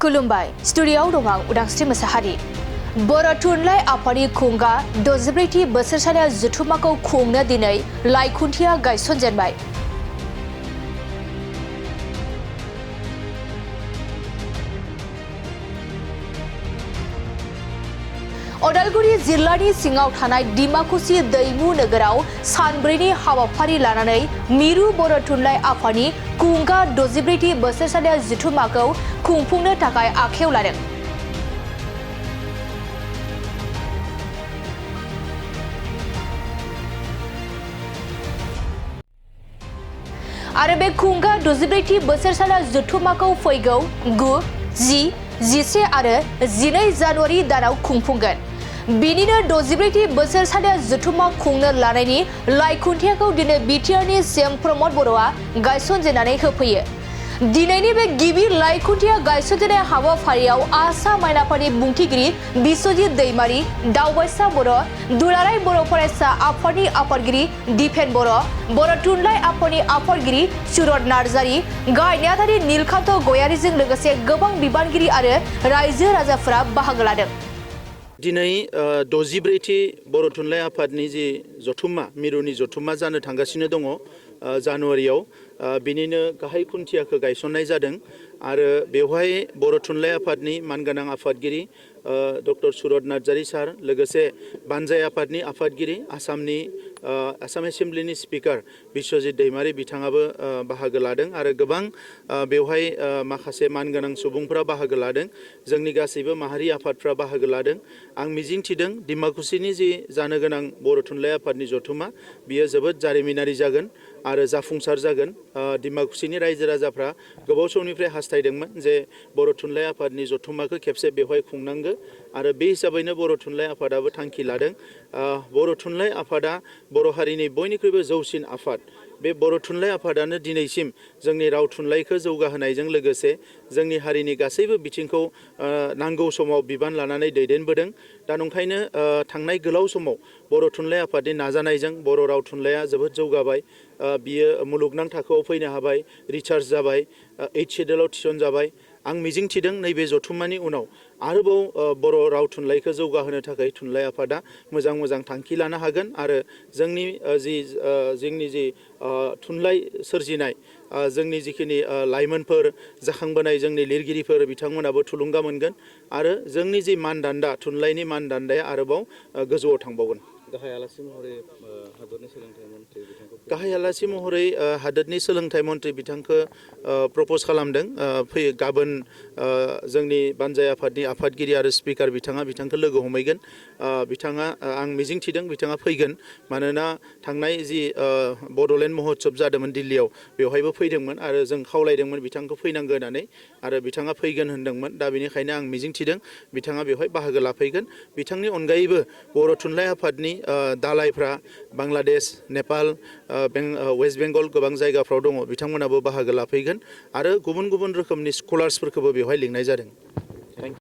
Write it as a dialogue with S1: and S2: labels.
S1: खुलुमबाय स्टुडिय'आव दं आं उदांस्रि मोसाहारि। बर' थुनलाइ आफादनि खुंगा 64थि बोसोरसालिया जथुम्माखौ खुंनो दिनै लाइखुन्थिया गायसनजेनबाय। अदालगुरि जिल्लानि सिङाव थानाय डिमाकुसि दैमु नोगोराव सानब्रैनि हाबाफारि लानानै मिरु बर' थुनलाइ आफादनि खुंगा 64थि बोसोरसालिया जथुम्माखौ खुंफुंनो थाखाय आखायाव लादों। आरो बे खुंगा 64थि बोसोरसालिया जथुम्माखौ फैगौ 9, 10, 11 आरो 12 जानुवारि दानाव खुंफुंगोन। बिनिनो 64थि बोसोरसालिया जथुम्मा खुंनो लानायनि लाइखुन्थियाखौ दिनै बिटिआरनि सीएम प्रमद बर'आ गायसनजेननानै होफैयो। दिनैनि बे गिबि लाइखुन्थिया गायसनजेननाय हाबाफारियाव आसाम आयेन आफादनि बुंथिगिरि बिस्वजित दैमारि, दावबायसा बर', दुलाराय बर' फरायसा आफादनि आफादगिरि दिपेन बर', बर' थुनलाइ आफादनि आफादगिरि सुरत नार्जारि, गाहाय नेहाथारि नीलकान्त गयारीजों लोगोसे गोबां बिबानगिरि आरो रायजो राजाफोरा बाहागो लादों।
S2: दिनै 64थि बर' थुनलाइ आफादनि जि जथुम्मा मिरुनि जथुम्मा जानो थांगासिनो दङ जानुवारियाव बिनिनो गाहाय खुन्थियाखौ गायसननाय जादों आरो बेवहाय बर' थुनलाइ आफादनि मानगोनां आफादगिरि डक्टर सुरत नार्जारि सार लोगोसे बानजाय आफादनि आफादगिरि आसाम एसेम्ब्लिनि स्पिकार बिस्वजित दैमारि बिथाङाबो बाहागो लादों आरो गोबां बेवहाय माखासे मानगोनां सुबुंफोरा बाहागो लादों। जोंनि गासैबो माहारि आफादफ्रा बाहागो लादों। आं मिजिंथिदों डिमाकुसिनि जि जानो गोनां बर' थुनलाइ आफादनि जथुम्मा बियो जोबोद जारिमिनारि जागोन आरो जाफुंसार जागोन। डिमाकुसिनि रायजो राजाफ्रा गोबाव समनिफ्राय हास्थायदोंमोन जे बर' थुनलाइ आफादनि जथुम्माखौ खेबसे बेवहाय खुंनांगौ आरो बे हिसाबैनो बर' थुनलाइ आफादाबो थांखि लादों। बर' थुनलाइ आफादा बर' हारिनि बयनिख्रुइबो जौसिन आफाद। बे बर' थुनलाइ आफादानो दिनैसिम जोंनि राव थुनलाइखौ जौगाहोनायजों लोगोसे जोंनि हारिनि गासैबो बिथिंखौ नांगौ समाव बिबान लानानै दैदेनबोदों। दा नंखायनो थांनाय गोलाव समाव बर' थुनलाइ आफादनि नाजानायजों बर' राव थुनलाइया जोबोद जौगाबाय। बियो मुलुगनां थाखोआव फैनो हाबाय, रिसार्च जाबाय, 8 सिड्युलाव थिसनजाबाय। आं मिजिंथिदों नैबे जथुम्मानि उनाव आरोबाव बर' राव थुनलाइखौ जौगाहोनो थाखाय थुनलाइ आफादा मोजां मोजां थांखि लानो हागोन आरो जोंनि जि थुनलाइ सोरजिनाय जोंनि जिखिनि लाइमोनफोर जाखांबोनाय जोंनि लिरगिरिफोर बिथांमोनाबो थुलुंगा मोनगोन आरो जोंनि जि मानदान्दा थुनलाइनि मानदान्दाया आरोबाव गोजौआव थांबावगोन।
S3: गाहाय आलासि महरै हादरनि सोलोंथाइ मन्थ्रि बिथांखौ
S2: गाहाय आलासि महरै हादोरनि सोलोंथाइ मन्थ्रि बिथांखौ प्रपज खालामदों। गाबोन जोंनि बानजाय आफादनि आफादगिरि आरो स्पिकार बिथांखौ लोगो हमहैगोन। बिथाङा आं मिजिंथिदों बिथाङा फैगोन मानोना थांनाय जि बड'लेण्ड महोत्सब जादोंमोन दिल्लीयाव बेवहायबो फैदोंमोन आरो जों खावलायदोंमोन बिथांखौ फैनांगौ होननानै आरो बिथाङा फैगोन होनदोंमोन। दा बेनिखायनो आं मिजिंथिदों बिथाङा बेवहाय बाहागो लाफैगोन। बिथांनि अनगायैबो बर' थुनलाइ आफादनि दालायफ्रा बांलादेश, नेपाल, वेस्ट बेंगल गोबां जायगाफ्राव दङ बिथांमोनाबो बाहागो लाफैगोन आरो गुबुन गुबुन रोखोमनि स्कलार्सफोरखौबो बेवहाय लिंनाय जादों।